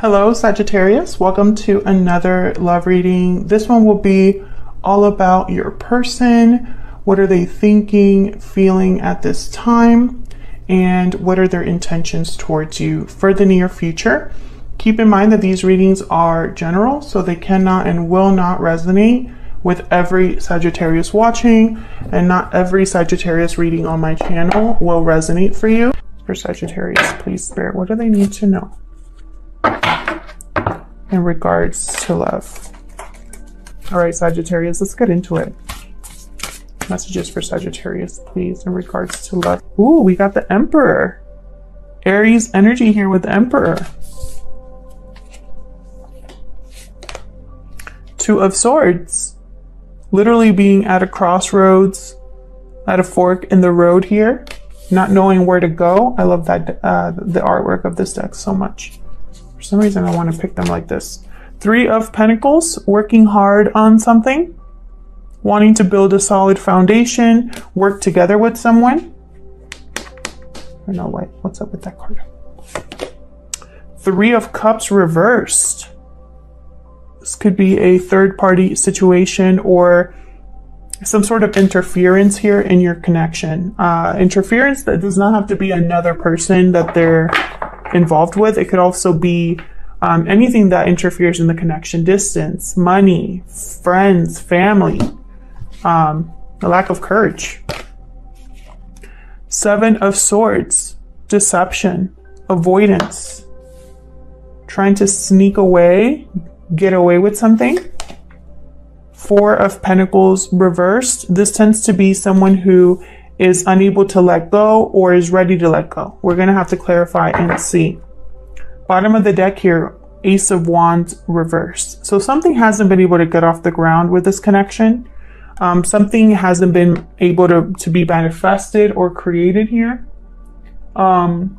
Hello, Sagittarius. Welcome to another love reading. This one will be all about your person. What are they thinking, feeling at this time? And what are their intentions towards you for the near future? Keep in mind that these readings are general, so they cannot and will not resonate with every Sagittarius watching, and not every Sagittarius reading on my channel will resonate for you. For Sagittarius, please, Spirit, what do they need to know in regards to love? All right, Sagittarius, let's get into it. Messages for Sagittarius, please, in regards to love. Ooh, we got the Emperor. Aries energy here with the Emperor. Two of Swords. Literally being at a crossroads, at a fork in the road here, not knowing where to go. I love that the artwork of this deck so much. For some reason, I want to pick them like this. Three of Pentacles, working hard on something, wanting to build a solid foundation, work together with someone. I don't know what's up with that card. Three of Cups reversed. This could be a third-party situation or some sort of interference here in your connection. Interference that does not have to be another person that they're involved with. It could also be anything that interferes in the connection. Distance, money, friends, family, a lack of courage. Seven of Swords, deception, avoidance, trying to sneak away, get away with something. Four of Pentacles reversed. This tends to be someone who is unable to let go or is ready to let go. We're going to have to clarify and see. Bottom of the deck here, Ace of Wands reversed. So something hasn't been able to get off the ground with this connection. Something hasn't been able to be manifested or created here. And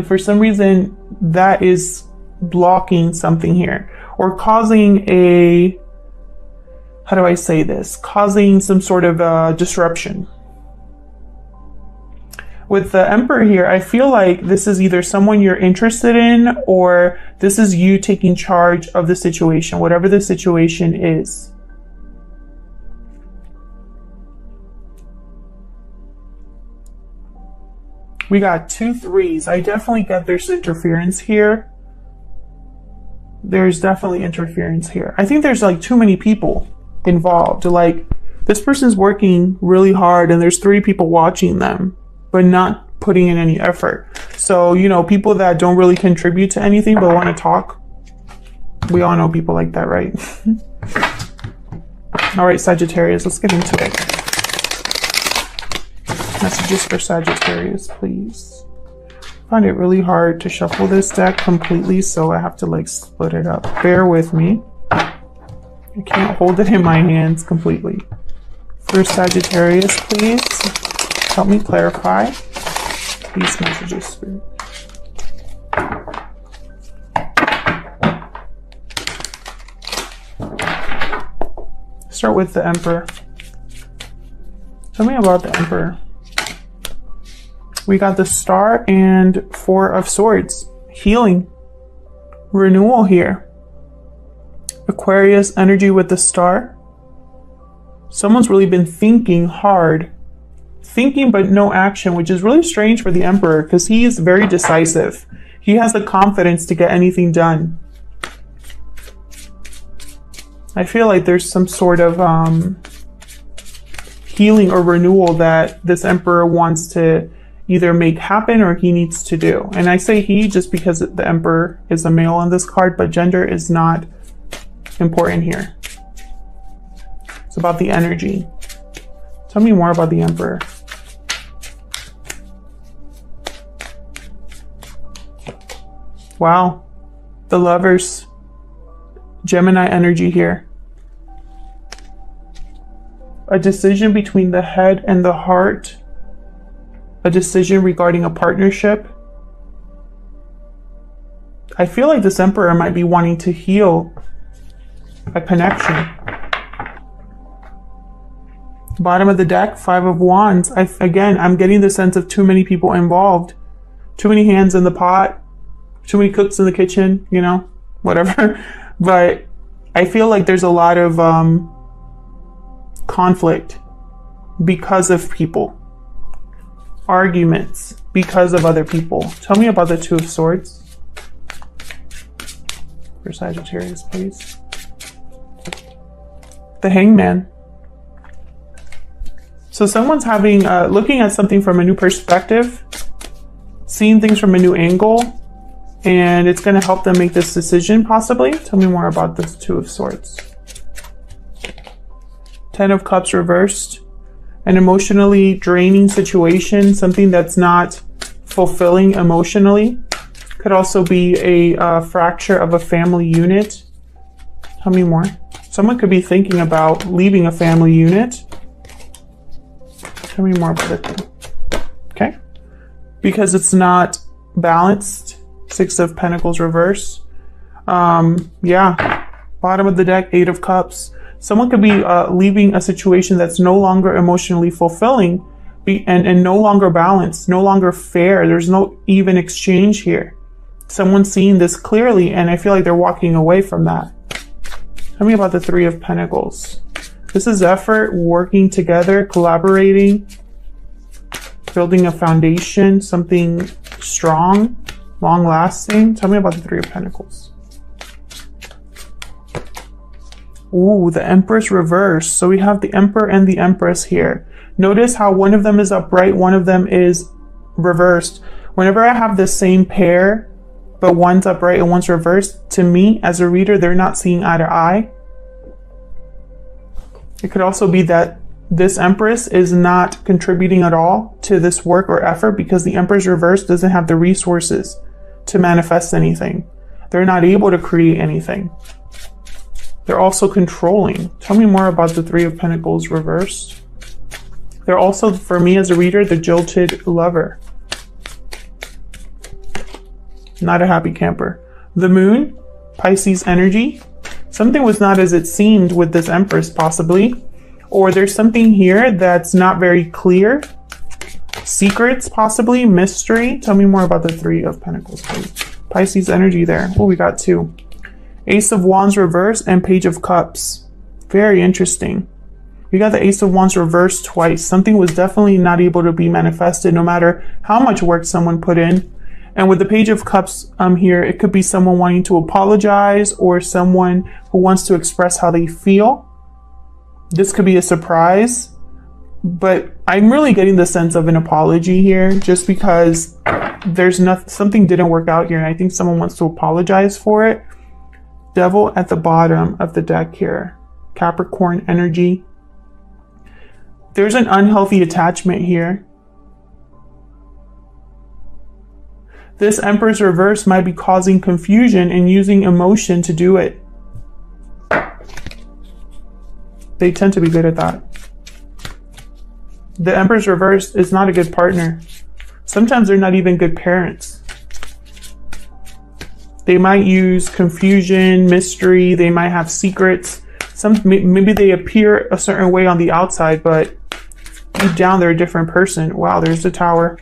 for some reason, that is blocking something here or causing a, how do I say this? Causing some sort of disruption. With the Emperor here, I feel like this is either someone you're interested in or this is you taking charge of the situation, whatever the situation is. We got 2 threes. I definitely get there's interference here. There's definitely interference here. I think there's like too many people involved. Like this person's working really hard and there's 3 people watching them, but not putting in any effort. So, you know, people that don't really contribute to anything but want to talk. We all know people like that, right? All right, Sagittarius, let's get into it. Messages for Sagittarius, please. I find it really hard to shuffle this deck completely, so I have to like split it up. Bear with me. I can't hold it in my hands completely. For Sagittarius, please. Help me clarify these messages, Spirit. Start with the Emperor. Tell me about the Emperor. We got the Star and 4 of Swords. Healing. Renewal here. Aquarius energy with the Star. Someone's really been thinking hard. Thinking but no action, which is really strange for the Emperor because he is very decisive. He has the confidence to get anything done. I feel like there's some sort of healing or renewal that this Emperor wants to either make happen or he needs to do. And I say he just because the Emperor is a male on this card, but gender is not important here. It's about the energy. Tell me more about the Emperor. Wow. The Lovers. Gemini energy here. A decision between the head and the heart. A decision regarding a partnership. I feel like this Emperor might be wanting to heal a connection. Bottom of the deck, 5 of Wands. Again, I'm getting the sense of too many people involved. Too many hands in the pot. too many cooks in the kitchen, you know, whatever. But I feel like there's a lot of conflict because of people. Arguments because of other people. Tell me about the Two of Swords. For Sagittarius, please. The Hangman. So someone's having, looking at something from a new perspective, seeing things from a new angle, and it's going to help them make this decision, possibly. Tell me more about this Two of Swords. Ten of Cups reversed. An emotionally draining situation, something that's not fulfilling emotionally. Could also be a fracture of a family unit. Tell me more. Someone could be thinking about leaving a family unit. Tell me more about it. Okay. Because it's not balanced. Six of Pentacles reverse. Yeah. Bottom of the deck, Eight of Cups. Someone could be leaving a situation that's no longer emotionally fulfilling and no longer balanced, no longer fair. There's no even exchange here. Someone's seeing this clearly, and I feel like they're walking away from that. Tell me about the Three of Pentacles. This is effort, working together, collaborating, building a foundation, something strong, long-lasting. Tell me about the Three of Pentacles. Ooh, the Empress reverse. So we have the Emperor and the Empress here. Notice how one of them is upright, one of them is reversed. Whenever I have the same pair, but one's upright and one's reversed, to me, as a reader, they're not seeing eye to eye. It could also be that this Empress is not contributing at all to this work or effort because the Empress reverse doesn't have the resources to manifest anything. They're not able to create anything. They're also controlling. Tell me more about the Three of Pentacles reversed. They're also, for me as a reader, the jilted lover. Not a happy camper. The Moon, Pisces energy. Something was not as it seemed with this Empress, possibly. Or there's something here that's not very clear. Secrets, possibly. Mystery. Tell me more about the Three of Pentacles, please. Pisces energy there. Oh, we got two. Ace of Wands reverse and Page of Cups. Very interesting. We got the Ace of Wands reversed twice. Something was definitely not able to be manifested no matter how much work someone put in. And with the Page of Cups here, it could be someone wanting to apologize or someone who wants to express how they feel. This could be a surprise, but I'm really getting the sense of an apology here just because there's something didn't work out here and I think someone wants to apologize for it. Devil at the bottom of the deck here. Capricorn energy. There's an unhealthy attachment here. This Empress reverse might be causing confusion and using emotion to do it. They tend to be good at that. The Empress reverse is not a good partner. Sometimes they're not even good parents. They might use confusion, mystery. They might have secrets. Maybe they appear a certain way on the outside, but deep down they're a different person. Wow, there's the Tower.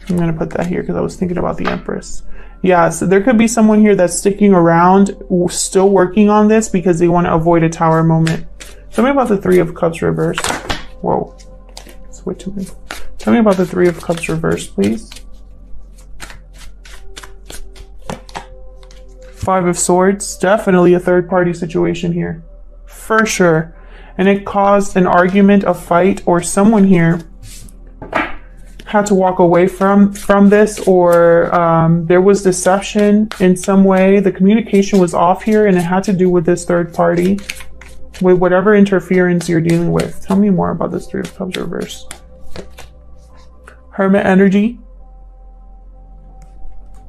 I'm going to put that here because I was thinking about the Empress. Yeah, so there could be someone here that's sticking around, still working on this because they want to avoid a Tower moment. Tell me about the Three of Cups reverse. Whoa. Switch me. Tell me about the Three of Cups reverse, please. Five of Swords. Definitely a third-party situation here. For sure. And it caused an argument, a fight, or someone here had to walk away from this, or there was deception in some way. The communication was off here and it had to do with this third party, with whatever interference you're dealing with. Tell me more about this Three of Cups reverse. Hermit energy.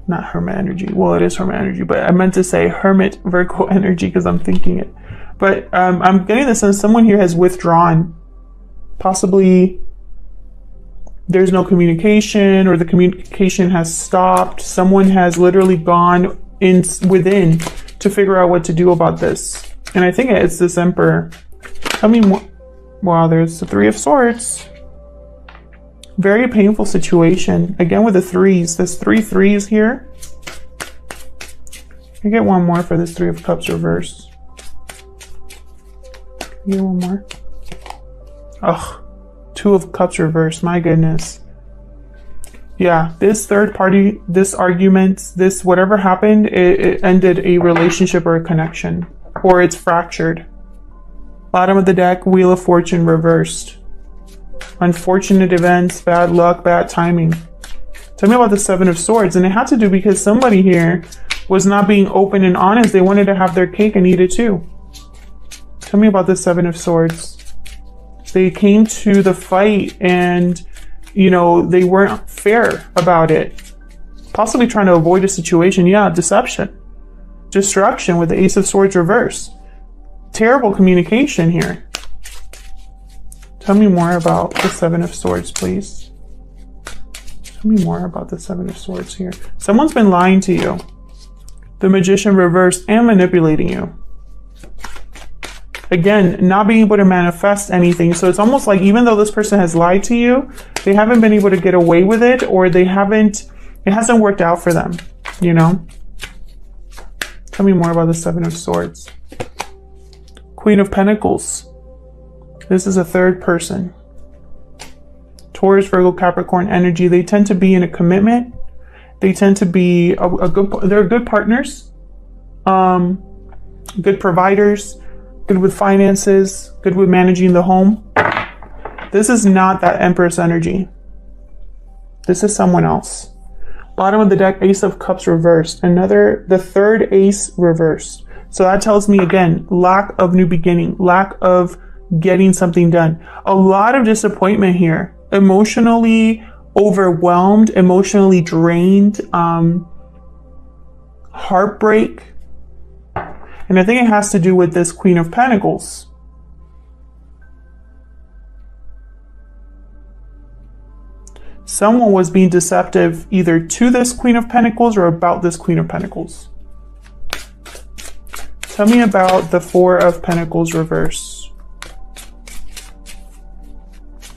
Not Hermit energy. Well, it is Hermit energy, but I meant to say Hermit Virgo energy because I'm thinking it. But I'm getting the sense someone here has withdrawn. Possibly there's no communication or the communication has stopped. Someone has literally gone within to figure out what to do about this. And I think it's this Emperor. Tell me more. Wow, there's the Three of Swords. Very painful situation. Again with the threes. There's 3 threes here. I get one more for this 3 of Cups reverse. Get one more. Ugh. 2 of Cups reverse. My goodness. Yeah, this third party, this argument, this whatever happened, it ended a relationship or a connection. Or it's fractured. Bottom of the deck, Wheel of Fortune reversed. Unfortunate events, bad luck, bad timing. Tell me about the 7 of Swords. And it had to do because somebody here was not being open and honest. They wanted to have their cake and eat it too. Tell me about the 7 of Swords. They came to the fight and, you know, they weren't fair about it. Possibly trying to avoid a situation. Yeah, deception. Destruction with the Ace of Swords reverse. Terrible communication here. Tell me more about the 7 of Swords, please. Tell me more about the 7 of Swords here. Someone's been lying to you. The Magician reversed and manipulating you. Again, not being able to manifest anything. So it's almost like even though this person has lied to you, they haven't been able to get away with it, or it hasn't worked out for them, you know? Tell me more about the 7 of Swords. Queen of Pentacles. This is a third person. Taurus, Virgo, Capricorn energy. They tend to be in a commitment. They tend to be they're good partners. Good providers. Good with finances. Good with managing the home. This is not that Empress energy. This is someone else. Bottom of the deck, Ace of Cups reversed. The third ace reversed. So that tells me again, lack of new beginning, lack of getting something done. A lot of disappointment here. Emotionally overwhelmed, emotionally drained, heartbreak. And I think it has to do with this Queen of Pentacles. Someone was being deceptive either to this Queen of Pentacles or about this Queen of Pentacles. Tell me about the 4 of Pentacles reverse.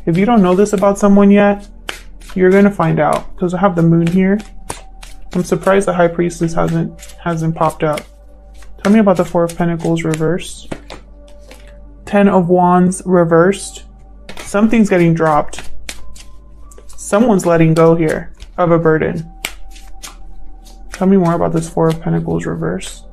If you don't know this about someone yet, you're going to find out, because I have the Moon here. I'm surprised the High Priestess hasn't popped up. Tell me about the 4 of Pentacles reversed. 10 of Wands reversed. Something's getting dropped. Someone's letting go here of a burden. Tell me more about this 4 of Pentacles reversed.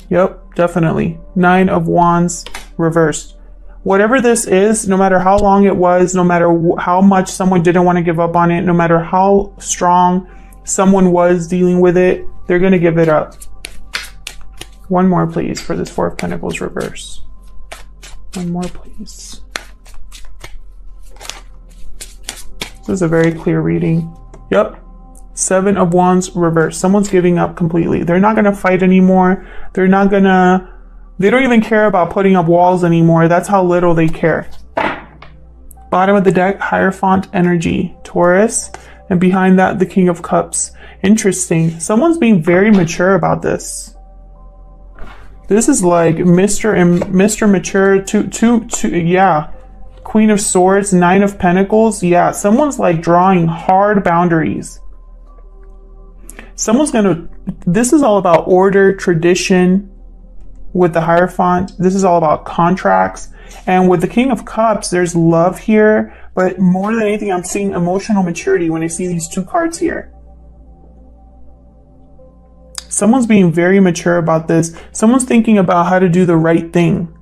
Yep, definitely. 9 of Wands reversed. Whatever this is, no matter how long it was, no matter how much someone didn't want to give up on it, no matter how strong someone was dealing with it, they're going to give it up. One more, please, for this 4 of Pentacles reverse. One more, please. This is a very clear reading. Yep. 7 of Wands reverse. Someone's giving up completely. They're not going to fight anymore. They don't even care about putting up walls anymore. That's how little they care. Bottom of the deck, Hierophant energy, Taurus. And behind that, the King of Cups. Interesting. Someone's being very mature about this. This is like Mr. Mature, yeah. Queen of Swords, 9 of Pentacles. Yeah, someone's like drawing hard boundaries. This is all about order, tradition with the Hierophant. This is all about contracts. And with the King of Cups, there's love here. But more than anything, I'm seeing emotional maturity when I see these 2 cards here. Someone's being very mature about this. Someone's thinking about how to do the right thing.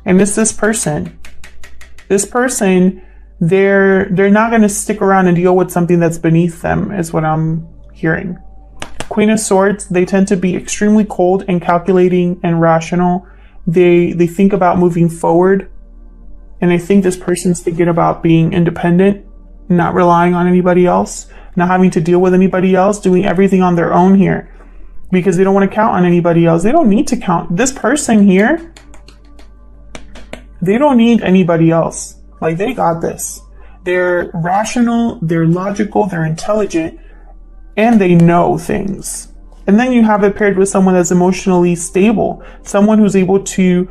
And it's this person. This person, they're not going to stick around and deal with something that's beneath them, is what I'm hearing. Queen of Swords, they tend to be extremely cold and calculating and rational. They think about moving forward. And I think this person's thinking about being independent, not relying on anybody else, not having to deal with anybody else, doing everything on their own here. Because they don't want to count on anybody else. They don't need to count. This person here, they don't need anybody else. Like, they got this. They're rational, they're logical, they're intelligent, and they know things. And then you have it paired with someone that's emotionally stable, someone who's able to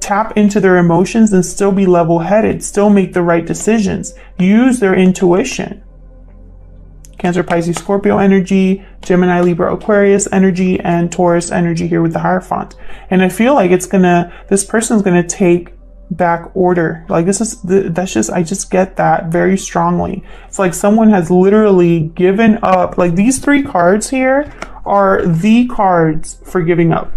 tap into their emotions and still be level-headed, still make the right decisions, use their intuition. Cancer, Pisces, Scorpio energy, Gemini, Libra, Aquarius energy, and Taurus energy here with the Hierophant. And I feel like this person's gonna take back order. Like I just get that very strongly. It's like someone has literally given up. Like these 3 cards here are the cards for giving up.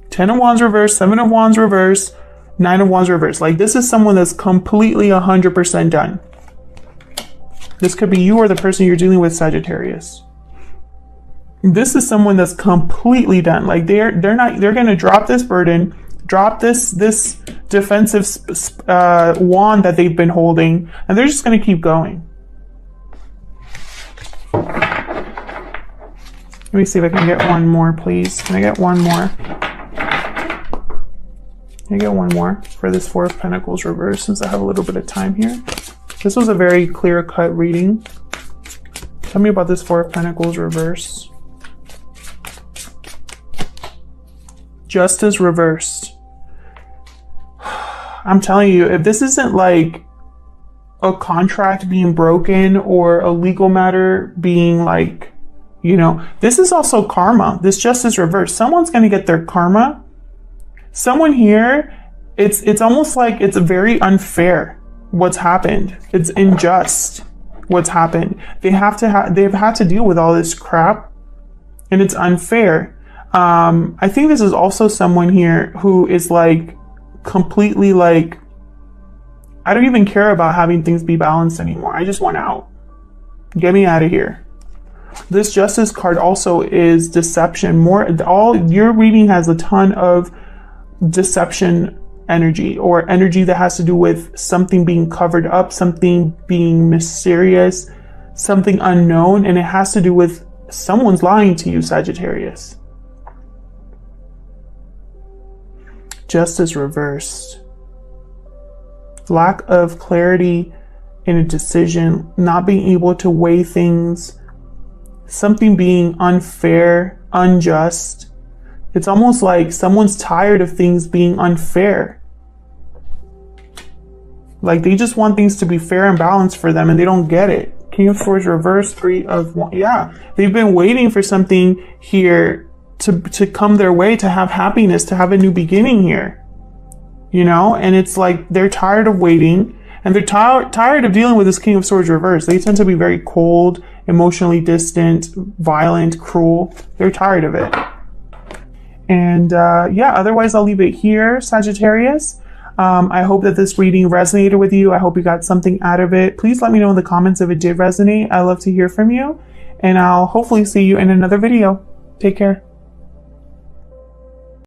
10 of Wands reverse, 7 of Wands reverse, 9 of Wands reverse. Like this is someone that's completely 100% done. This could be you or the person you're dealing with, Sagittarius. This is someone that's completely done. Like they're going to drop this burden, drop this defensive wand that they've been holding, and they're just going to keep going. Let me see if I can get one more, please. Can I get one more? Can I get one more for this 4 of Pentacles reverse, since I have a little bit of time here? This was a very clear-cut reading. Tell me about this 4 of Pentacles reverse. Justice reversed. I'm telling you, if this isn't like a contract being broken or a legal matter being like, you know, this is also karma. This justice reverse. Someone's going to get their karma. Someone here, it's almost like it's very unfair what's happened. It's unjust what's happened. They've had to deal with all this crap, and it's unfair. I think this is also someone here who is like completely like, I don't even care about having things be balanced anymore. I just want out. Get me out of here. This Justice card also is deception. Your reading has a ton of deception energy, or energy that has to do with something being covered up, something being mysterious, something unknown, and it has to do with someone's lying to you, Sagittarius. Justice reversed. Lack of clarity in a decision, not being able to weigh things, something being unfair, unjust. It's almost like someone's tired of things being unfair. Like they just want things to be fair and balanced for them, and they don't get it. King of Swords reverse, 3 of Wands. Yeah, they've been waiting for something here to come their way, to have happiness, to have a new beginning here. You know, and it's like they're tired of waiting, and they're tired of dealing with this King of Swords reverse. They tend to be very cold, emotionally distant, violent, cruel. They're tired of it. And yeah, otherwise I'll leave it here, Sagittarius. I hope that this reading resonated with you. I hope you got something out of it. Please let me know in the comments if it did resonate. I love to hear from you, and I'll hopefully see you in another video. Take care.